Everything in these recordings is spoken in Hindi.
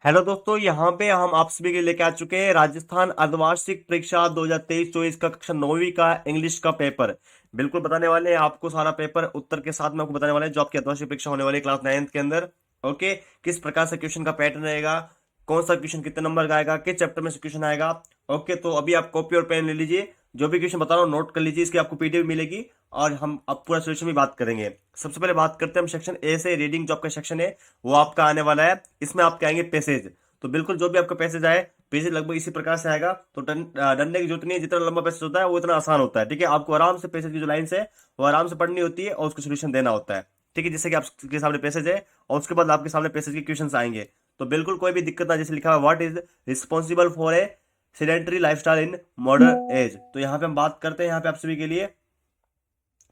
हेलो दोस्तों, यहाँ पे हम आप सभी के लिए लेके आ चुके हैं राजस्थान अर्धवार्षिक परीक्षा 2023-24 का कक्षा 9वीं का इंग्लिश का पेपर। बिल्कुल बताने वाले हैं आपको सारा पेपर उत्तर के साथ में आपको बताने वाले हैं जो आपकी अर्धवार्षिक परीक्षा होने वाली है क्लास 9th के अंदर। ओके, किस प्रकार से क्वेश्चन का पैटर्न रहेगा, कौन सा क्वेश्चन कितने नंबर का आएगा, किस चैप्टर में से क्वेश्चन आएगा। ओके, तो अभी आप कॉपी और पेन ले लीजिए, जो भी क्वेश्चन बता रहा हूँ नोट कर लीजिए, इसकी आपको पीडीएफ मिलेगी और हम अब पूरा सोल्यूशन भी बात करेंगे। सबसे पहले बात करते हैं हम सेक्शन ए से। रीडिंग जो आपका सेक्शन है वो आपका आने वाला है, इसमें आपके आएंगे पैसेज। तो बिल्कुल जो भी आपका पैसेज आए, पैसेज लगभग इसी प्रकार से आएगा। तो डरने की जरूरत नहीं है, जितना लंबा पैसेज होता है वो इतना आसान होता है। ठीक है, आपको आराम से पैसेज की जो लाइन्स है वो आराम से पढ़नी होती है और उसको सोल्यूशन देना होता है। ठीक है, जैसे कि आपके सामने पैसेज है और उसके बाद आपके सामने पैसेज के क्वेश्चन आएंगे, तो बिल्कुल कोई भी दिक्कत ना। जैसे लिखा है what is responsible for a sedentary lifestyle in modern age, तो यहाँ पे हम बात करते हैं यहाँ पे आप सभी के लिए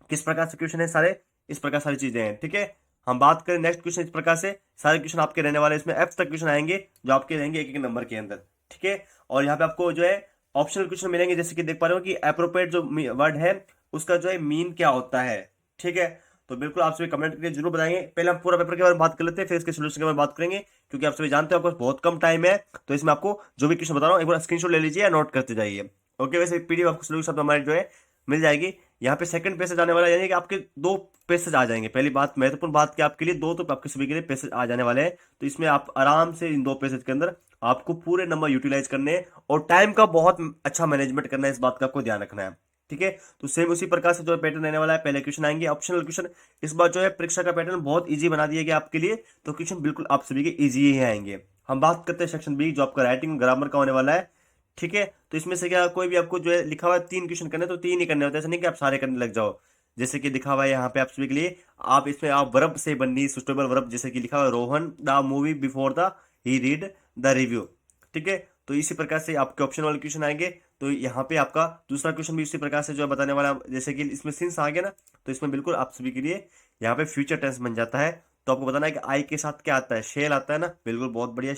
किस प्रकार से क्वेश्चन है सारे, इस प्रकार सारी चीजें हैं। ठीक है, हम बात करें नेक्स्ट क्वेश्चन, इस प्रकार से सारे क्वेश्चन आपके रहने वाले हैं। इसमें एफ तक क्वेश्चन आएंगे जो आपके रहेंगे एक एक नंबर के अंदर। ठीक है, और यहाँ पे आपको जो है ऑप्शनल क्वेश्चन मिलेंगे, जैसे कि देख पा रहे हो कि अप्रोप्रिएट जो वर्ड है उसका जो है मीन क्या होता है। ठीक है, तो बिल्कुल आप सभी कमेंट करके जरूर बताएंगे। पहले हम पूरा पेपर के बारे में बात कर लेते हैं, फिर इसके सोल्यूशन के बारे में बात करेंगे, क्योंकि आप सभी जानते हो आपको बहुत कम टाइम है। तो इसमें आपको जो भी क्वेश्चन बता रहा हूँ एक बार स्क्रीनशॉट ले लीजिए या नोट करते जाइए। ओके, वैसे पीडीएफ आपको सोल्यूशन हमारे जो है मिल जाएगी। यहाँ पे सेकंड पैसेज आने वाला है, यानी कि आपके दो पैसेज आ जाएंगे। पहली बात, महत्वपूर्ण बात, कि आपके लिए दो तो आपके सभी के लिए पैसेज आ जाने वाले हैं। तो इसमें आप आराम से इन दो पैसेज के अंदर आपको पूरे नंबर यूटिलाइज करने हैं और टाइम का बहुत अच्छा मैनेजमेंट करना है, इस बात का आपको ध्यान रखना है। ठीक है, तो सेम उसी प्रकार से जो है पैटर्न रहने वाला है। पहले क्वेश्चन आएंगे ऑप्शनल क्वेश्चन। इस बार जो है परीक्षा का पैटर्न बहुत ईजी बना दिया गया आपके लिए, तो क्वेश्चन बिल्कुल आप सभी के ईजी ही आएंगे। हम बात करते हैं सेक्शन बी, जो आपका राइटिंग ग्रामर का होने वाला है। ठीक है, तो इसमें से क्या कोई भी आपको जो है लिखा हुआ है 3 क्वेश्चन करने, तो 3 ही करने होते हैं, ऐसा नहीं कि आप सारे करने लग जाओ। जैसे कि लिखा हुआ है यहाँ पे आप सभी के लिए, आप इसमें आप वर्ब से बननी सुटेबल वर्ब, जैसे कि लिखा हुआ है Rohan the movie before the he read the review. ठीक है, तो इसी प्रकार से आपके ऑप्शन वाले क्वेश्चन आएंगे। तो यहाँ पे आपका दूसरा क्वेश्चन भी इसी प्रकार से जो है बताने वाला, जैसे कि इसमें सिंस आ गया ना, तो इसमें बिल्कुल आप सभी के लिए यहाँ पे फ्यूचर टेंस बन जाता है। तो आपको बताना है कि आई के साथ क्या आता है, शेल आता है ना, बिल्कुल बहुत बढ़िया।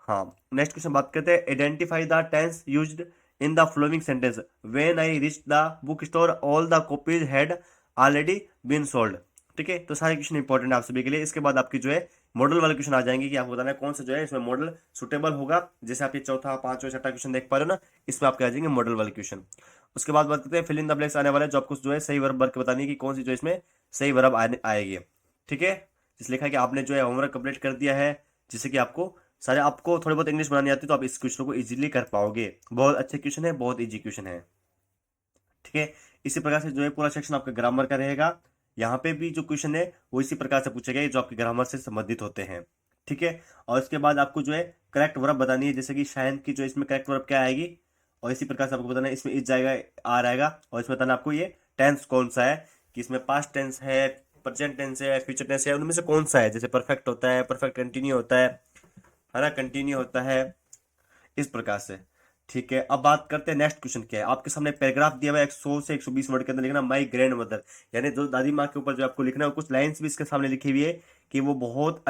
हाँ, नेक्स्ट क्वेश्चन बात करते हैं, identify the tense used in the following sentence. When I reach the book store all the copies had already been sold. ठीक है, तो सारे क्वेश्चन इंपॉर्टेंट है आप सभी के लिए। इसके बाद आपकी जो है मॉडल वाले क्वेश्चन आ जाएंगे, कि आपको बताना है कौन सा जो है इसमें मॉडल सुटेबल होगा। जैसे आप ये चौथा पांचवा छठा क्वेश्चन देख पा रहे हो ना, इसमें आपके आ जाएंगे मॉडल वाले क्वेश्चन। उसके बाद बात करते हैं फिल इन द ब्लैंक्स आने वाला है, जो आपको जो है सही वर्ब वर्ग बतानी है कि कौन सी जो है इसमें सही वर्ब आएगी। ठीक है, जिस लिखा है कि आपने जो है होमवर्क कंप्लीट कर दिया है, जिससे कि आपको सारे आपको थोड़ी बहुत इंग्लिश बनानी आती है, तो आप इस क्वेश्चन को इजीली कर पाओगे। बहुत अच्छे क्वेश्चन है, बहुत इजी क्वेश्चन है। ठीक है, इसी प्रकार से जो है पूरा सेक्शन आपका ग्रामर का रहेगा। यहाँ पे भी जो क्वेश्चन है वो इसी प्रकार से पूछे गए जो आपके ग्रामर से संबंधित होते हैं। ठीक है, और इसके बाद आपको जो है करेक्ट वर्ब बतानी है, जैसे कि शायन की जो इसमें करेक्ट वर्ब क्या आएगी, और इसी प्रकार से आपको बताना है इसमें इस जाएगा आ रहेगा, और इसमें बताना आपको ये टेंस कौन सा है, कि इसमें पास्ट टेंस है, प्रेजेंट टेंस है, फ्यूचर टेंस है, उनमें से कौन सा है। जैसे परफेक्ट होता है, परफेक्ट कंटिन्यू होता है ना, कंटिन्यू होता है, इस प्रकार से। ठीक है, अब बात करते हैं नेक्स्ट क्वेश्चन क्या है। आपके सामने पैराग्राफ दिया हुआ है 100 से 120 वर्ड के अंदर लिखना माई ग्रैंड मदर, यानी जो दादी माँ के ऊपर जो आपको लिखना है, कुछ लाइंस भी इसके सामने लिखी हुई है कि वो बहुत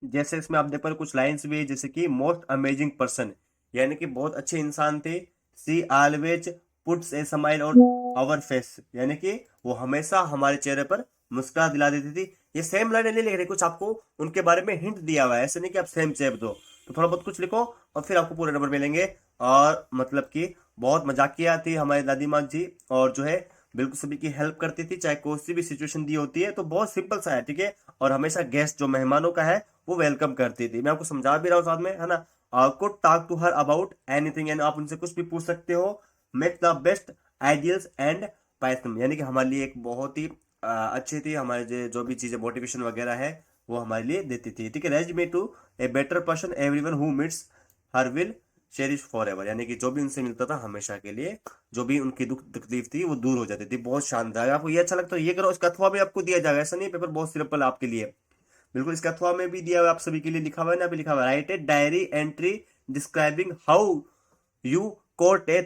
जैसे इसमें आप देख पा रहे हो कुछ लाइंस भी है, जैसे कि मोस्ट अमेजिंग पर्सन, यानी कि बहुत अच्छे इंसान थे। She always puts a smile on our face, यानी कि वो हमेशा हमारे चेहरे पर मुस्कुरा दिला देती थी। ये सेम लाइन नहीं लिख रही, कुछ आपको उनके बारे में हिंट दिया हुआ है, ऐसे नहीं कि आप सेम चेप दो। तो थोड़ा बहुत कुछ लिखो और फिर आपको पूरे नंबर मिलेंगे। और मतलब कि बहुत मजाकिया थी हमारी दादी माँ जी, और जो है बिल्कुल सभी की हेल्प करती थी, चाहे कोई सी भी सिचुएशन दी होती है। तो बहुत सिंपल सा है। ठीक है, और हमेशा गेस्ट जो मेहमानों का है वो वेलकम करती थी। मैं आपको समझा भी रहा हूँ साथ में, है ना। Could talk to her about anything, यानी आप उनसे कुछ भी पूछ सकते हो। Make the best ideals and pathos, यानी कि हमारे लिए एक बहुत ही अच्छी थी, हमारे जो भी चीजें मोटिवेशन वगैरह है वो हमारे लिए देती थी। ठीक है, raise me to a better person, everyone who meets her will cherish forever, यानी कि जो भी उनसे मिलता था हमेशा के लिए, जो भी उनकी दुख तकलीफ थी वो दूर हो जाती थी। बहुत शानदार, आपको ये अच्छा लगता है ये करो, इसका अथवा भी आपको दिया जाएगा, ऐसा नहीं पेपर बहुत सिंपल आपके लिए। बिल्कुल, इसका अथवा में भी दिया हुआ आप सभी के लिए लिखा हुआ है ना, अभी लिखा हुआ है right a diary entry describing how you cot A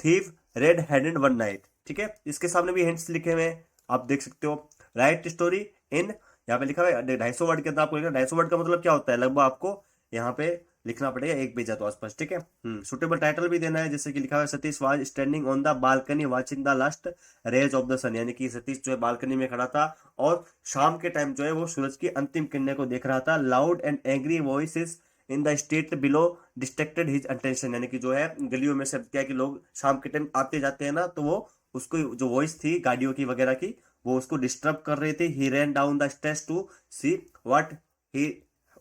thief red handed one night. ठीक है, इसके सामने भी हिंट्स लिखे हुए हैं, आप देख सकते हो। राइट स्टोरी इन, यहाँ पे लिखा हुआ है 250 वर्ड के अंदर आपको लिखना। 250 वर्ड का मतलब क्या होता है, लगभग आपको यहाँ पे लिखना पड़ेगा 1 पेज तो आसपास। ठीक है, सुटेबल टाइटल भी देना है, जैसे कि लिखा हुआ है Satish was standing on the balcony watching the last rays of the sun, यानी कि सतीश जो है बालकनी में खड़ा था और शाम के टाइम जो है वो सूरज की अंतिम किरणें को देख रहा था। Loud and angry voices in the street below distracted his attention, यानी कि जो है गलियों में से क्या है कि लोग शाम के टाइम आते जाते हैं ना, तो वो उसको जो वॉइस थी गाड़ियों की वगैरह की, वो उसको डिस्टर्ब कर रही थी। He ran down the stairs to see what he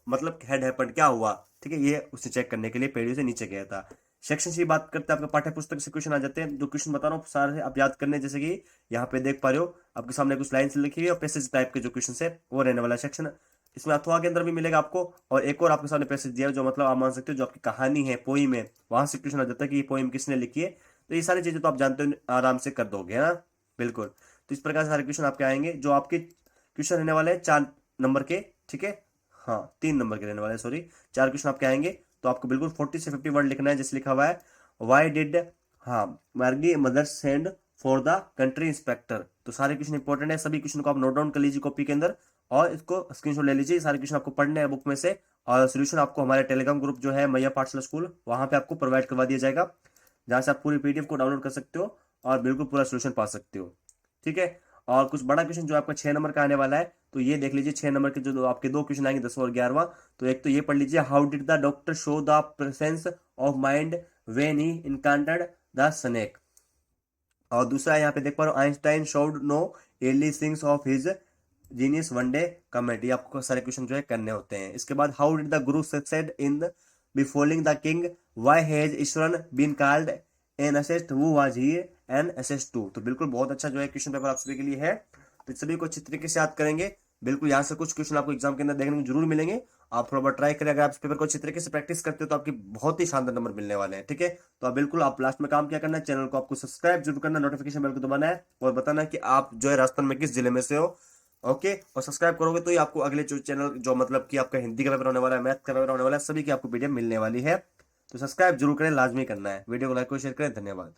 मतलब हैड हैपेंड, क्या हुआ, ठीक है, ये उसे चेक करने के लिए पेड़ियों से नीचे गया था। सेक्शन सी बात करते हैं, आपके पाठ्य पुस्तक से क्वेश्चन आ जाते हैं। जो क्वेश्चन बता रहा हूँ सारे आप याद करने, जैसे कि यहाँ पे देख पा रहे हो आपके सामने कुछ लाइन्स लिखी हुई है और पैसेज टाइप के जो क्वेश्चन है वो रहने वाला सेक्शन। इसमें अथवा के अंदर भी मिलेगा आपको, और एक और आपके सामने पैसेज दिया है जो मतलब आप मान सकते हो जो आपकी कहानी है, पोइम है, वहां से क्वेश्चन आ जाता है कि ये पोइम किसने लिखी है। तो ये सारी चीजें तो आप जानते हो, आराम से कर दोगे, है ना, बिल्कुल। तो इस प्रकार से सारे क्वेश्चन आपके आएंगे। जो आपके क्वेश्चन रहने वाले हैं 4 नंबर के, ठीक है, हाँ 3 नंबर के रहने वाले हैं, सॉरी, 4 क्वेश्चन आपके आएंगे। तो आपको बिल्कुल 40 से 50 वर्ड लिखना है, जैसे लिखा हुआ है वाई डिड, हाँ, मार्गी mother send for the country inspector. तो सारे क्वेश्चन इंपॉर्टेंट है, सभी क्वेश्चन को आप नोट डाउन कर लीजिए कॉपी के अंदर और इसको स्क्रीनशॉट ले लीजिए। सारे क्वेश्चन आपको पढ़ने हैं बुक में से, और सोल्यूशन आपको हमारे टेलीग्राम ग्रुप जो है मैया पाठशाला स्कूल, वहां पे आपको प्रोवाइड करवा दिया जाएगा, जहां से आप पूरी पीडीएफ को डाउनलोड कर सकते हो और बिल्कुल पूरा सोल्यूशन पा सकते हो, ठीक है। और कुछ बड़ा क्वेश्चन जो आपका 6 नंबर का आने वाला है, तो ये देख लीजिए 6 नंबर के जो आपके 2 क्वेश्चन आएंगे, 10वां और 11वां। तो एक तो ये पढ़ लीजिए, how did the doctor show the presence of mind when he encountered the snake. और दूसरा यहाँ पे देख पा रहे हो, Einstein showed know early things of his genius one day comment. ये आपको सारे क्वेश्चन जो है करने होते हैं। इसके बाद how did the guru succeed in befooling the king, why has Eswaran been called an assist, who was he an assist to. तो बिल्कुल बहुत अच्छा जो है क्वेश्चन पेपर आप सभी के लिए है, तो सभी को अच्छी तरीके से याद करेंगे। बिल्कुल यहाँ से कुछ क्वेश्चन आपको एग्जाम के अंदर देखने को जरूर मिलेंगे। आप थोड़ा बहुत ट्राई करें, अगर आप इस पेपर को अच्छी तरीके से प्रैक्टिस करते हो तो आपकी बहुत ही शानदार नंबर मिलने वाले हैं, ठीक है। तो आप बिल्कुल आप लास्ट में काम क्या करना है, चैनल को आपको सब्सक्राइब जरूर करना, नोटिफिकेशन बेल को दबाना है और बताना है कि आप जो है राजस्थान में किस जिले में से हो, ओके। और सब्सक्राइब करोगे तो ही आपको अगले जो चैनल जो मतलब कि आपका हिंदी का पेपर होने वाला है, मैथ का पेपर होने वाला है, सभी की आपको पीडीएफ मिलने वाली है। तो सब्सक्राइब जरूर करें, लाजमी करना है। वीडियो को लाइक और शेयर करें, धन्यवाद।